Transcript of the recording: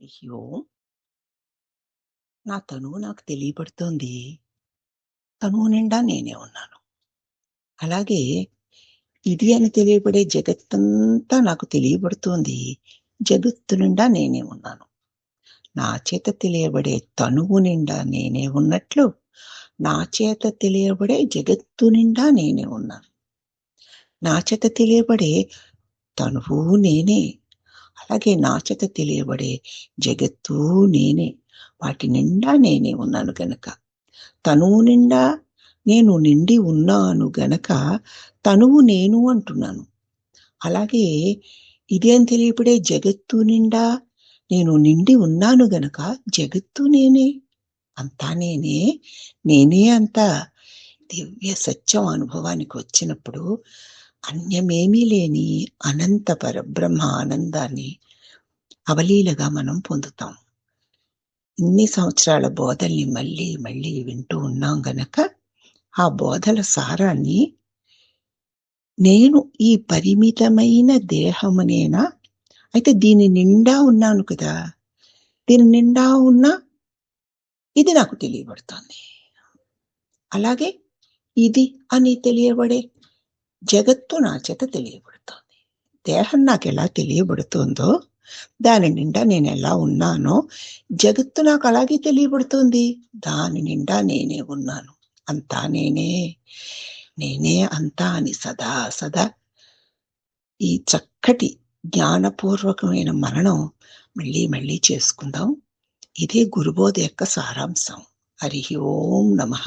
హరి ఓం. నా తనువు నాకు తెలియబడుతోంది. తనువు నిండా నేనే ఉన్నాను. అలాగే ఇది అని తెలియబడే జగత్తంతా నాకు తెలియబడుతోంది. జగత్తు నిండా నేనే ఉన్నాను. నా చేత తెలియబడే తనువు నిండా నేనే ఉన్నట్లు, నా చేత తెలియబడే జగత్తు నిండా నేనే ఉన్నాను. నా చేత తెలియబడే తనువు నేనే. అలాగే నా చేత తెలియబడే జగత్తు నేనే. వాటి నిండా నేనే ఉన్నాను గనక, తనువు నిండా నేను నిండి ఉన్నాను గనక తనువు నేను అంటున్నాను. అలాగే ఇదేం తెలియబడే జగత్తు నిండా నేను నిండి ఉన్నాను గనక జగత్తు నేనే. అంతా నేనే, నేనే అంతా. దివ్య సత్యం అనుభవానికి వచ్చినప్పుడు అన్యమేమీ లేని అనంత పరబ్రహ్మ ఆనందాన్ని అవలీలగా మనం పొందుతాం. ఇన్ని సంవత్సరాల బోధల్ని మళ్ళీ మళ్ళీ వింటూ ఉన్నాం గనక ఆ బోధల సారాన్ని నేను ఈ పరిమితమైన దేహమునేనా, అయితే దీని నిండా ఉన్నాను కదా, దీని నిండా ఉన్నా ఇది నాకు తెలియబడుతోంది. అలాగే ఇది అని తెలియబడే జగత్తు నా చేత తెలియబడుతోంది. దేహం నాకు ఎలా తెలియబడుతోందో, దాని నిండా నేను ఎలా ఉన్నానో జగత్తు నాకు అలాగే తెలియబడుతోంది. దాని నిండా నేనే ఉన్నాను. అంతా నేనే, నేనే అంతా అని సదా సదా ఈ చక్కటి జ్ఞానపూర్వకమైన మననం మళ్ళీ మళ్ళీ చేసుకుందాం. ఇదే గురుబోధ యొక్క సారాంశం. హరి ఓం నమః.